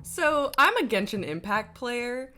So, I'm a Genshin Impact player.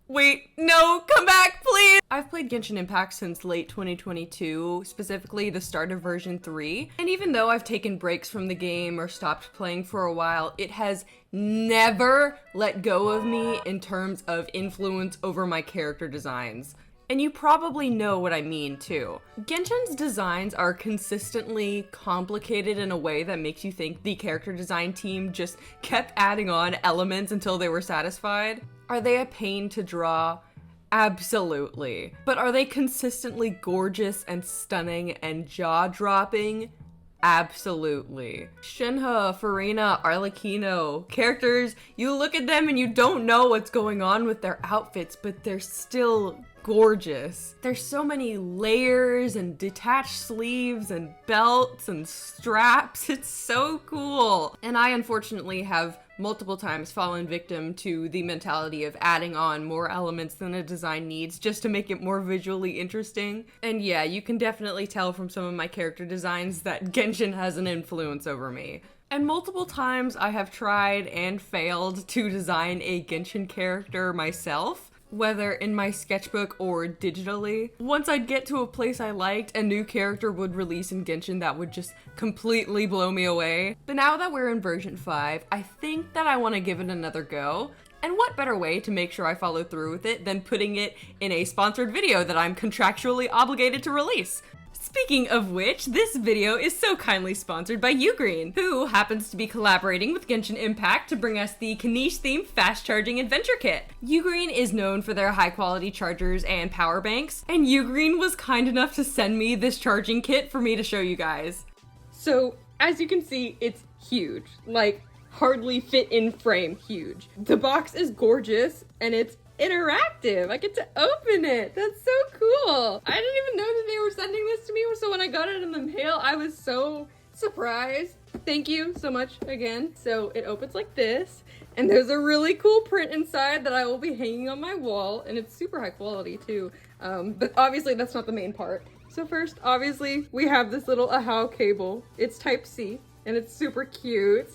Wait, no, come back, please! I've played Genshin Impact since late 2022, specifically the start of version 3, and even though I've taken breaks from the game or stopped playing for a while, it has never let go of me in terms of influence over my character designs. And you probably know what I mean, too. Genshin's designs are consistently complicated in a way that makes you think the character design team just kept adding on elements until they were satisfied. Are they a pain to draw? Absolutely. But are they consistently gorgeous and stunning and jaw-dropping? Absolutely. Shinha, Farina, Arlecchino, characters, you look at them and you don't know what's going on with their outfits, but they're still gorgeous. There's so many layers and detached sleeves and belts and straps. It's so cool. And I unfortunately have multiple times fallen victim to the mentality of adding on more elements than a design needs just to make it more visually interesting. And yeah, you can definitely tell from some of my character designs that Genshin has an influence over me. And multiple times I have tried and failed to design a Genshin character myself, whether in my sketchbook or digitally. Once I'd get to a place I liked, a new character would release in Genshin that would just completely blow me away. But now that we're in version 5, I think that I want to give it another go. And what better way to make sure I follow through with it than putting it in a sponsored video that I'm contractually obligated to release? Speaking of which, this video is so kindly sponsored by Ugreen, who happens to be collaborating with Genshin Impact to bring us the Kanish-themed fast-charging adventure kit. Ugreen is known for their high-quality chargers and power banks, and Ugreen was kind enough to send me this charging kit for me to show you guys. So, as you can see, it's huge. Like, hardly fit in frame huge. The box is gorgeous, and it's interactive. I get to open it. That's so cool. I didn't even know that they were sending this to me, so when I got it in the mail, I was so surprised. Thank you so much again. So it opens like this, and there's a really cool print inside that I will be hanging on my wall, and it's super high quality too. But obviously that's not the main part. So first, obviously, we have this little AHAO cable. It's Type-C, and it's super cute.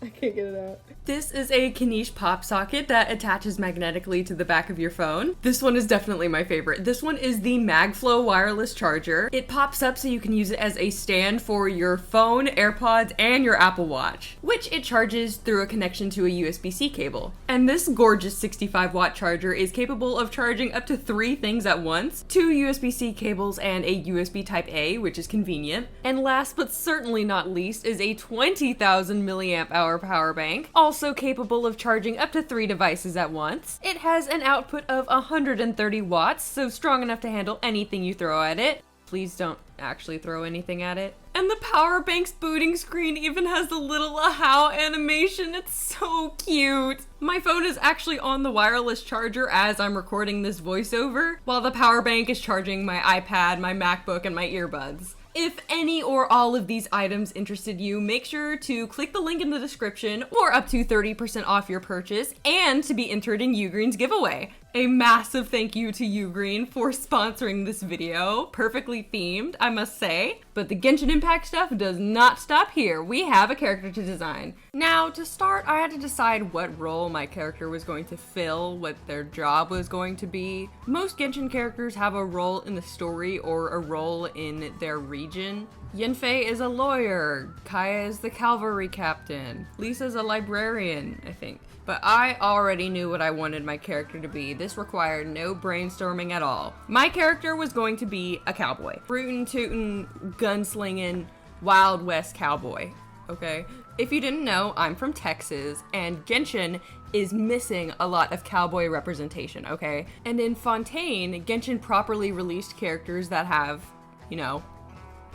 I can't get it out. This is a Kanish pop socket that attaches magnetically to the back of your phone. This one is definitely my favorite. This one is the MagFlow wireless charger. It pops up so you can use it as a stand for your phone, AirPods, and your Apple Watch, which it charges through a connection to a USB-C cable. And this gorgeous 65-watt charger is capable of charging up to 3 things at once, 2 USB-C cables and a USB Type-A, which is convenient. And last but certainly not least is a 20,000 milliamp hour power bank, also capable of charging up to 3 devices at once. It has an output of 130 watts, so strong enough to handle anything you throw at it. Please don't actually throw anything at it. And the power bank's booting screen even has the little AHAO animation. It's so cute. My phone is actually on the wireless charger as I'm recording this voiceover, while the power bank is charging my iPad, my MacBook, and my earbuds. If any or all of these items interested you, make sure to click the link in the description for up to 30% off your purchase and to be entered in Ugreen's giveaway. A massive thank you to Ugreen for sponsoring this video. Perfectly themed, I must say. But the Genshin Impact stuff does not stop here. We have a character to design. Now, to start, I had to decide what role my character was going to fill, what their job was going to be. Most Genshin characters have a role in the story or a role in their region. Yanfei is a lawyer, Kaya is the cavalry captain, Lisa's a librarian, I think. But I already knew what I wanted my character to be. This required no brainstorming at all. My character was going to be a cowboy. Rootin' tootin', gunslingin', Wild West cowboy, okay? If you didn't know, I'm from Texas, and Genshin is missing a lot of cowboy representation, okay? And in Fontaine, Genshin properly released characters that have, you know,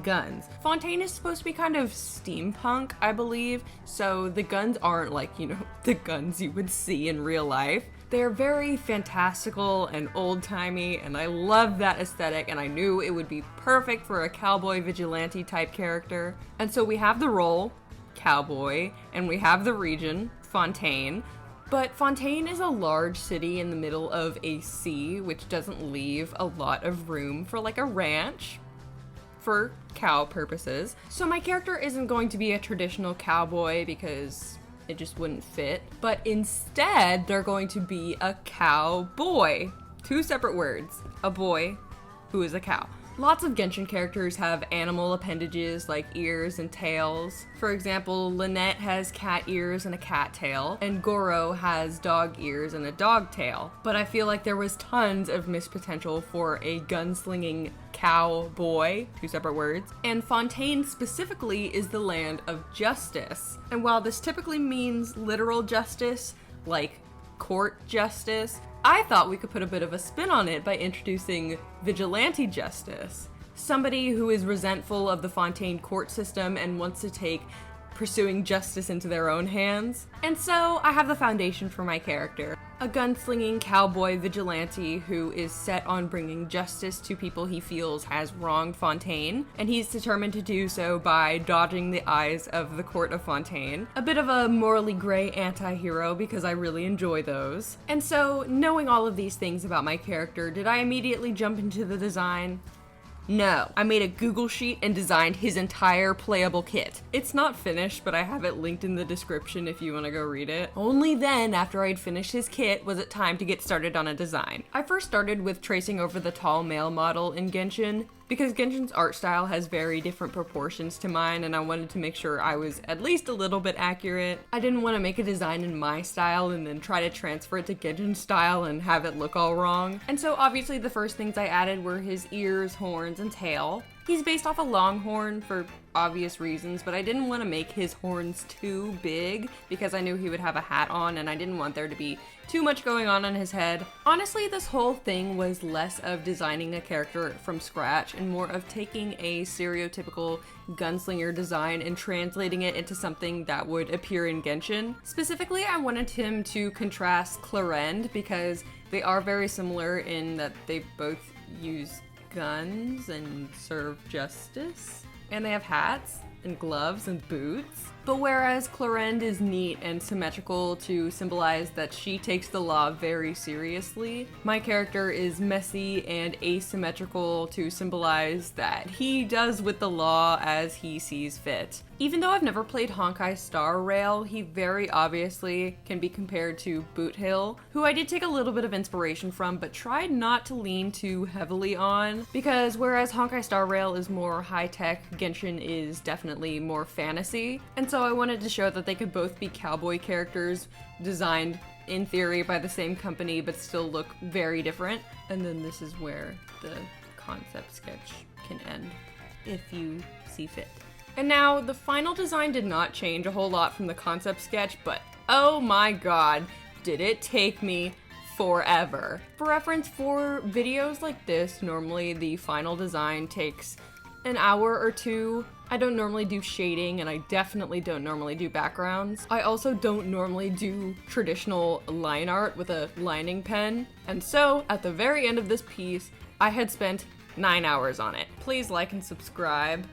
guns. Fontaine is supposed to be kind of steampunk, I believe, so the guns aren't like, you know, the guns you would see in real life. They're very fantastical and old-timey, and I love that aesthetic, and I knew it would be perfect for a cowboy vigilante type character. And so we have the role, cowboy, and we have the region, Fontaine. But Fontaine is a large city in the middle of a sea, which doesn't leave a lot of room for like a ranch for cow purposes. So my character isn't going to be a traditional cowboy because it just wouldn't fit. But instead, they're going to be a cowboy. Two separate words. A boy who is a cow. Lots of Genshin characters have animal appendages like ears and tails. For example, Lynette has cat ears and a cat tail, and Goro has dog ears and a dog tail. But I feel like there was tons of missed potential for a gunslinging cowboy, two separate words. And Fontaine specifically is the land of justice. And while this typically means literal justice, like court justice, I thought we could put a bit of a spin on it by introducing vigilante justice. Somebody who is resentful of the Fontaine court system and wants to take pursuing justice into their own hands. And so I have the foundation for my character. A gunslinging cowboy vigilante who is set on bringing justice to people he feels has wronged Fontaine, and he's determined to do so by dodging the eyes of the court of Fontaine. A bit of a morally gray anti-hero because I really enjoy those. And so, knowing all of these things about my character, did I immediately jump into the design? No, I made a Google sheet and designed his entire playable kit. It's not finished, but I have it linked in the description if you want to go read it. Only then, after I'd finished his kit, was it time to get started on a design. I first started with tracing over the tall male model in Genshin, because Genshin's art style has very different proportions to mine, and I wanted to make sure I was at least a little bit accurate. I didn't want to make a design in my style and then try to transfer it to Genshin style and have it look all wrong. And so obviously the first things I added were his ears, horns, and tail. He's based off a longhorn for obvious reasons, but I didn't want to make his horns too big because I knew he would have a hat on and I didn't want there to be too much going on his head. Honestly, this whole thing was less of designing a character from scratch and more of taking a stereotypical gunslinger design and translating it into something that would appear in Genshin. Specifically, I wanted him to contrast Clarend because they are very similar in that they both use guns and serve justice, and they have hats and gloves and boots. But whereas Clarend is neat and symmetrical to symbolize that she takes the law very seriously, my character is messy and asymmetrical to symbolize that he does with the law as he sees fit. Even though I've never played Honkai Star Rail, he very obviously can be compared to Boot Hill, who I did take a little bit of inspiration from but tried not to lean too heavily on, because whereas Honkai Star Rail is more high-tech, Genshin is definitely more fantasy. And so I wanted to show that they could both be cowboy characters designed in theory by the same company but still look very different. And then this is where the concept sketch can end, if you see fit. And now, the final design did not change a whole lot from the concept sketch, but oh my god, did it take me forever. For reference, for videos like this, normally the final design takes an hour or two. I don't normally do shading, and I definitely don't normally do backgrounds. I also don't normally do traditional line art with a lining pen. And so, at the very end of this piece, I had spent 9 hours on it. Please like and subscribe.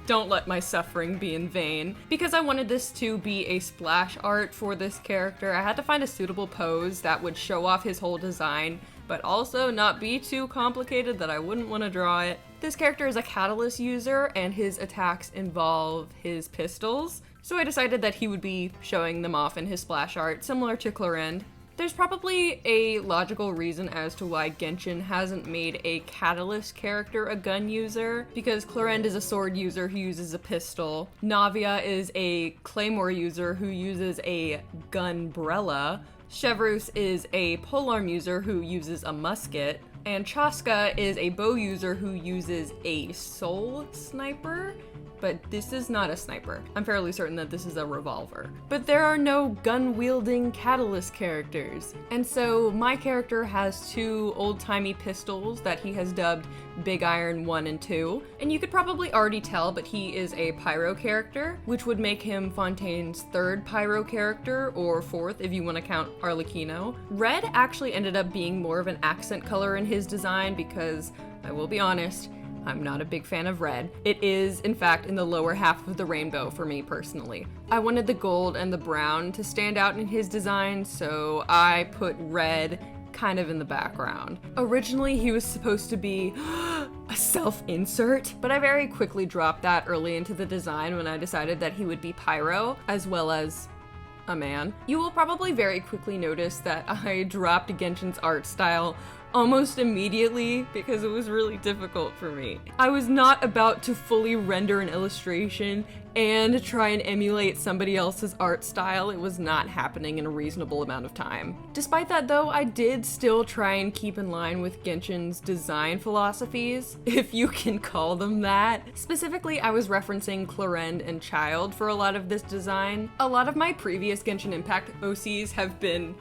Don't let my suffering be in vain. Because I wanted this to be a splash art for this character, I had to find a suitable pose that would show off his whole design, but also not be too complicated that I wouldn't want to draw it. This character is a catalyst user, and his attacks involve his pistols, so I decided that he would be showing them off in his splash art, similar to Clarend. There's probably a logical reason as to why Genshin hasn't made a catalyst character a gun user, because Clarend is a sword user who uses a pistol, Navia is a claymore user who uses a gunbrella, Chevrus is a polearm user who uses a musket, and Chaska is a bow user who uses a soul sniper. But this is not a sniper. I'm fairly certain that this is a revolver. But there are no gun-wielding catalyst characters. And so my character has two old-timey pistols that he has dubbed Big Iron 1 and 2. And you could probably already tell, but he is a pyro character, which would make him Fontaine's third pyro character, or fourth if you want to count Arlecchino. Red actually ended up being more of an accent color in his design because, I will be honest, I'm not a big fan of red. It is, in fact, in the lower half of the rainbow for me personally. I wanted the gold and the brown to stand out in his design, so I put red kind of in the background. Originally, he was supposed to be a self-insert, but I very quickly dropped that early into the design when I decided that he would be pyro, as well as a man. You will probably very quickly notice that I dropped Genshin's art style almost immediately because it was really difficult for me. I was not about to fully render an illustration and try and emulate somebody else's art style. It was not happening in a reasonable amount of time. Despite that though, I did still try and keep in line with Genshin's design philosophies, if you can call them that. Specifically, I was referencing Clarend and Child for a lot of this design. A lot of my previous Genshin Impact OCs have been,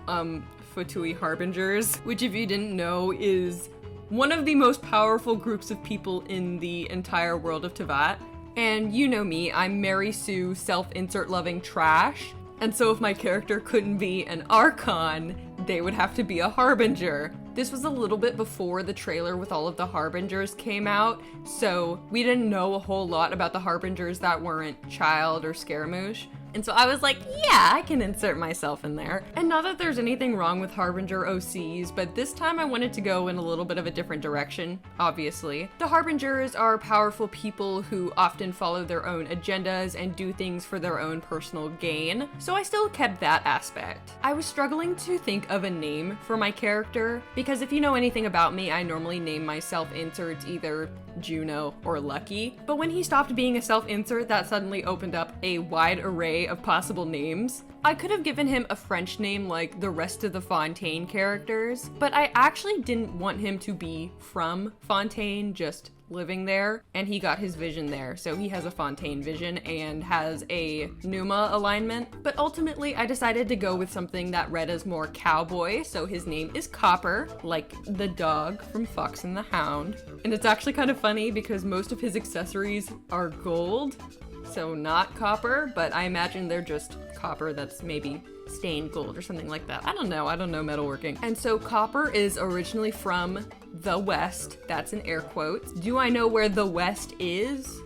Fatui Harbingers, which if you didn't know is one of the most powerful groups of people in the entire world of Teyvat. And you know me, I'm Mary Sue self-insert loving trash. And so if my character couldn't be an Archon, they would have to be a Harbinger. This was a little bit before the trailer with all of the Harbingers came out, so we didn't know a whole lot about the Harbingers that weren't Child or Scaramouche. And so I was like, yeah, I can insert myself in there. And not that there's anything wrong with Harbinger OCs, but this time I wanted to go in a little bit of a different direction, obviously. The Harbingers are powerful people who often follow their own agendas and do things for their own personal gain, so I still kept that aspect. I was struggling to think of a name for my character, because if you know anything about me, I normally name my self-inserts either Juno or Lucky, but when he stopped being a self-insert, that suddenly opened up a wide array of possible names. I could have given him a French name like the rest of the Fontaine characters, but I actually didn't want him to be from Fontaine, just living there, and he got his vision there, so he has a Fontaine vision and has a Numa alignment. But ultimately, I decided to go with something that read as more cowboy, so his name is Copper, like the dog from Fox and the Hound. And it's actually kind of funny because most of his accessories are gold, so not copper, but I imagine they're just copper that's maybe stained gold or something like that. I don't know metalworking. And so Copper is originally from the West. That's in air quotes. Do I know where the West is?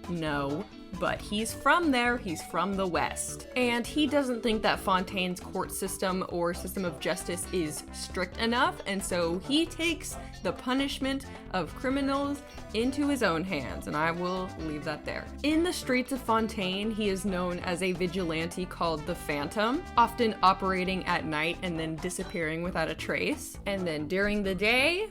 No. But he's from there, he's from the West. And he doesn't think that Fontaine's court system or system of justice is strict enough, and so he takes the punishment of criminals into his own hands, and I will leave that there. In the streets of Fontaine, he is known as a vigilante called the Phantom, often operating at night and then disappearing without a trace. And then during the day,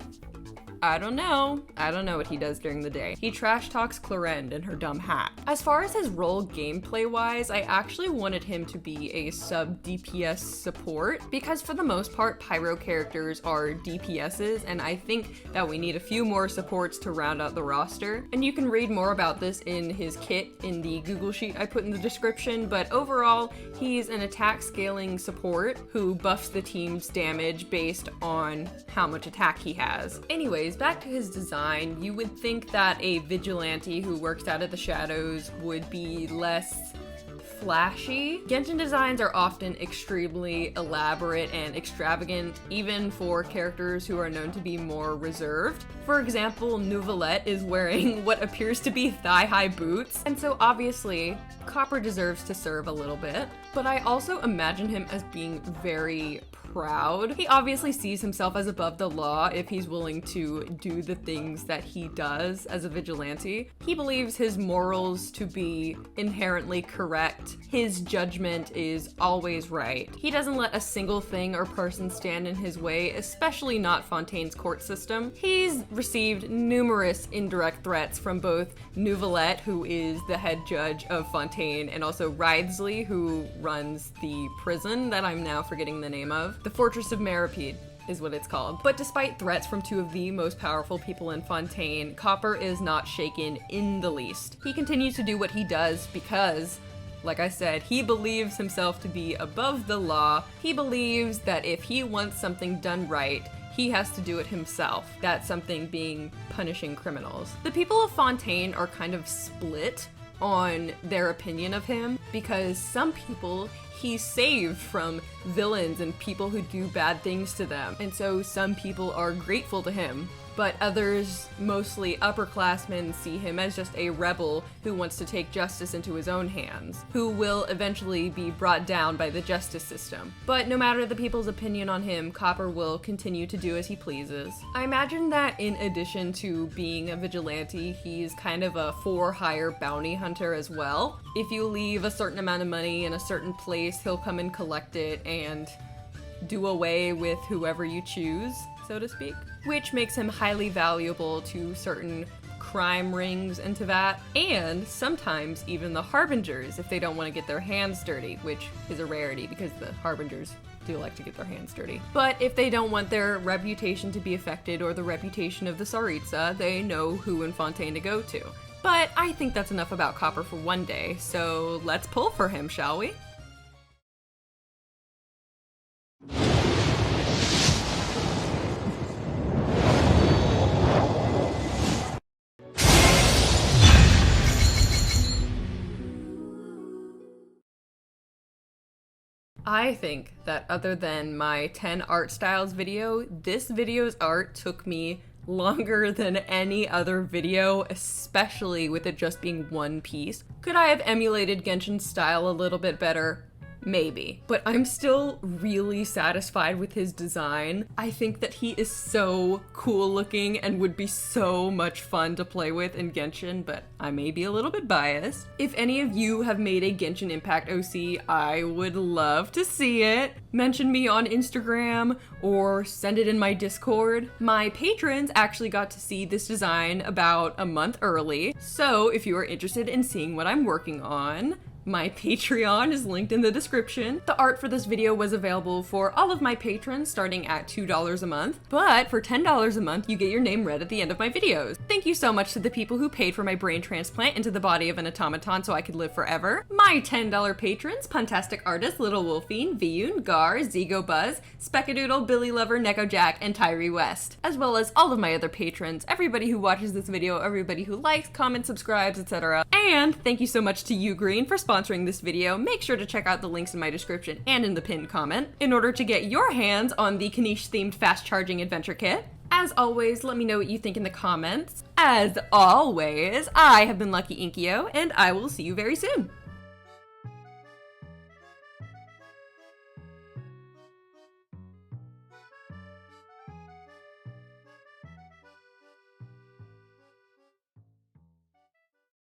I don't know what he does during the day. He trash talks Clarend and her dumb hat. As far as his role gameplay wise, I actually wanted him to be a sub DPS support because for the most part, Pyro characters are DPSs, and I think that we need a few more supports to round out the roster. And you can read more about this in his kit in the Google sheet I put in the description, but overall, he's an attack scaling support who buffs the team's damage based on how much attack he has. Anyways, back to his design, you would think that a vigilante who works out of the shadows would be less flashy. Genshin designs are often extremely elaborate and extravagant, even for characters who are known to be more reserved. For example, Neuvillette is wearing what appears to be thigh-high boots, and so obviously, Copper deserves to serve a little bit, but I also imagine him as being very proud. He obviously sees himself as above the law if he's willing to do the things that he does as a vigilante. He believes his morals to be inherently correct. His judgment is always right. He doesn't let a single thing or person stand in his way, especially not Fontaine's court system. He's received numerous indirect threats from both Neuvillette, who is the head judge of Fontaine, and also Wriothesley, who runs the prison that I'm now forgetting the name of. The Fortress of Meripede is what it's called. But despite threats from two of the most powerful people in Fontaine, Copper is not shaken in the least. He continues to do what he does because, like I said, he believes himself to be above the law. He believes that if he wants something done right, he has to do it himself. That something being punishing criminals. The people of Fontaine are kind of split on their opinion of him because some people he saved from villains and people who do bad things to them. And so some people are grateful to him but others, mostly upperclassmen, see him as just a rebel who wants to take justice into his own hands, who will eventually be brought down by the justice system. But no matter the people's opinion on him, Copper will continue to do as he pleases. I imagine that in addition to being a vigilante, he's kind of a for-hire bounty hunter as well. If you leave a certain amount of money in a certain place, he'll come and collect it and do away with whoever you choose, so to speak, which makes him highly valuable to certain crime rings and Teyvat, and sometimes even the Harbingers if they don't want to get their hands dirty, which is a rarity because the Harbingers do like to get their hands dirty. But if they don't want their reputation to be affected or the reputation of the Tsaritsa, they know who in Fontaine to go to. But I think that's enough about Copper for one day, so let's pull for him, shall we? I think that other than my 10 art styles video, this video's art took me longer than any other video, especially with it just being one piece. Could I have emulated Genshin's style a little bit better? Maybe. But I'm still really satisfied with his design. I think that he is so cool looking and would be so much fun to play with in Genshin, but I may be a little bit biased. If any of you have made a Genshin Impact OC, I would love to see it. Mention me on Instagram or send it in my Discord. My patrons actually got to see this design about a month early, so if you are interested in seeing what I'm working on, my Patreon is linked in the description. The art for this video was available for all of my patrons starting at $2 a month, but for $10 a month, you get your name read at the end of my videos. Thank you so much to the people who paid for my brain transplant into the body of an automaton so I could live forever. My $10 patrons, Puntastic Artist, Little Wolfine, Viyun, Gar, Zigo Buzz, Speckadoodle, Billy Lover, Neko Jack, and Tyree West, as well as all of my other patrons, everybody who watches this video, everybody who likes, comments, subscribes, etc. And thank you so much to You Green for sponsoring this video. Make sure to check out the links in my description and in the pinned comment in order to get your hands on the Kanish themed fast charging adventure kit. As always, let me know what you think in the comments. As always, I have been Lucky Inkiio, and I will see you very soon.